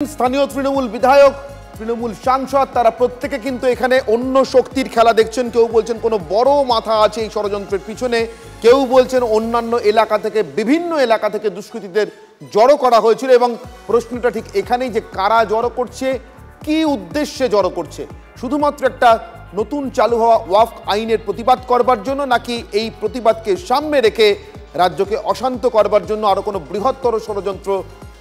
স্থানীয় তৃণমূল বিধায়ক, তৃণমূল সাংসদ তারা প্রত্যেকে কিন্তু এখানে অন্য শক্তির খেলা দেখছেন। কেউ বলছেন কোনো বড় মাথা আছে এই ষড়যন্ত্রের পিছনে, কেউ বলছেন অন্যান্য এলাকা থেকে, বিভিন্ন এলাকা থেকে দুষ্কৃতীদের জড়ো করা হয়েছিল। এবং প্রশ্নটা ঠিক এখানেই যে কারা জড়ো করছে, কি উদ্দেশ্যে জড়ো করছে, শুধুমাত্র একটা নতুন চালু হওয়া ওয়াকফ আইনের প্রতিবাদ করবার জন্য, নাকি এই প্রতিবাদকে সামনে রেখে রাজ্যকে অশান্ত করবার জন্য আরো কোনো বৃহত্তর ষড়যন্ত্র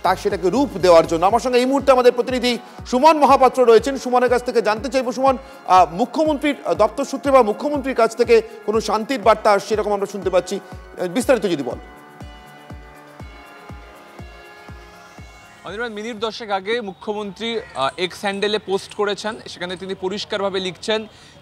তার সেটাকে রূপ দেওয়ার জন্য। আমার সঙ্গে এই মুহূর্তে আমাদের প্রতিনিধি সুমন মহাপাত্র রয়েছেন। সুমনের কাছ থেকে জানতে চাইব, সুমন, মুখ্যমন্ত্রীর দপ্তর সূত্রে বা মুখ্যমন্ত্রীর কাছ থেকে কোনো শান্তির বার্তা আসছে এরকম আমরা শুনতে পাচ্ছি, বিস্তারিত যদি বল। অনির্বাণ, মিনিট 10 আগে মুখ্যমন্ত্রী এক্স হ্যান্ডেলে পোস্ট করেছেন, সেখানে তিনি পরিষ্কারভাবে লিখছেন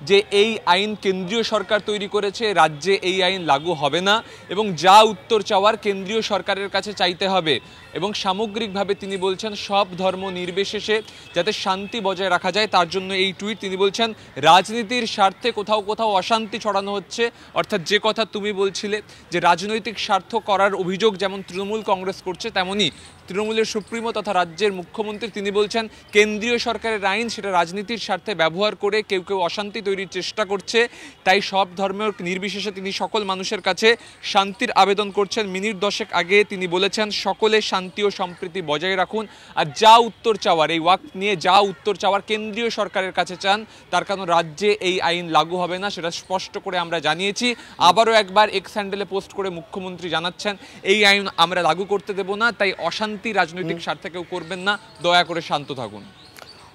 যে এই আইন কেন্দ্রীয় সরকার তৈরি করেছে, রাজ্যে এই আইন লাগু হবে না এবং যা উত্তর চাওয়ার কেন্দ্রীয় সরকারের কাছে চাইতে হবে। এবং সামগ্রিকভাবে তিনি বলছেন সব ধর্ম নির্বিশেষে যাতে শান্তি বজায় রাখা যায় তার জন্য এই টুইট। তিনি বলছেন রাজনীতির স্বার্থে কোথাও কোথাও অশান্তি ছড়ানো হচ্ছে, অর্থাৎ যে কথা তুমি বলছিলে যে রাজনৈতিক স্বার্থ করার অভিযোগ যেমন তৃণমূল কংগ্রেস করছে, তেমনই তৃণমূলের সুপ্রিমো তথা রাজ্যের মুখ্যমন্ত্রী তিনি বলছেন কেন্দ্রীয় সরকারের আইন সেটা রাজনীতির স্বার্থে ব্যবহার করে কেউ কেউ অশান্তি তৈরির চেষ্টা করছে। তাই সব ধর্মের নির্বিশেষে তিনি সকল মানুষের কাছে শান্তির আবেদন করছেন। মিনিট 10 আগে তিনি বলেছেন সকলে শান্তি ও সম্প্রীতি বজায় রাখুন, আর যা উত্তর চাওয়ার এই ওয়াকফ নিয়ে যা উত্তর চাওয়ার কেন্দ্রীয় সরকারের কাছে চান, তার কারণ রাজ্যে এই আইন লাগু হবে না সেটা স্পষ্ট করে আমরা জানিয়েছি। আবারও একবার এক্স হ্যান্ডেলে পোস্ট করে মুখ্যমন্ত্রী জানাচ্ছেন এই আইন আমরা লাগু করতে দেব না, তাই অশান্তি রাজনৈতিক স্বার্থে কেউ করবেন না, দয়া করে শান্ত থাকুন।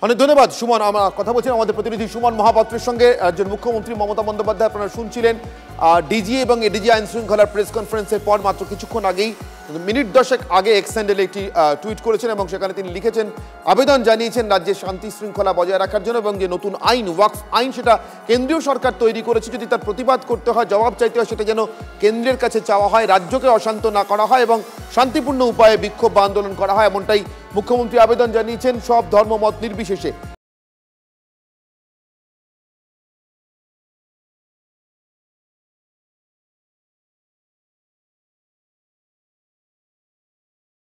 অনেক ধন্যবাদ সুমন। আমরা কথা বলছিলাম আমাদের প্রতিনিধি সুমন মহাপাত্রের সঙ্গে। রাজ্যের মুখ্যমন্ত্রী মমতা বন্দ্যোপাধ্যায় আপনারা শুনছিলেন ডিজি এবং এডিজি আইন শৃঙ্খলার প্রেস কনফারেন্সের পর মাত্র কিছুক্ষণ আগেই মিনিট 10 আগে এক্স হ্যান্ডেলে একটি টুইট করেছেন এবং সেখানে তিনি লিখেছেন আবেদন জানিয়েছেন রাজ্যের শান্তি শৃঙ্খলা বজায় রাখার জন্য এবং যে নতুন আইন ওয়াকফ আইন সেটা কেন্দ্রীয় সরকার তৈরি করেছে, যদি তার প্রতিবাদ করতে হয়, জবাব চাইতে হয়, সেটা যেন কেন্দ্রের কাছে চাওয়া হয়, রাজ্যকে অশান্ত না করা হয় এবং শান্তিপূর্ণ উপায়ে বিক্ষোভ বা আন্দোলন করা হয়, এমনটাই মুখ্যমন্ত্রী আবেদন জানিয়েছেন সব ধর্মমত নির্বিশেষে।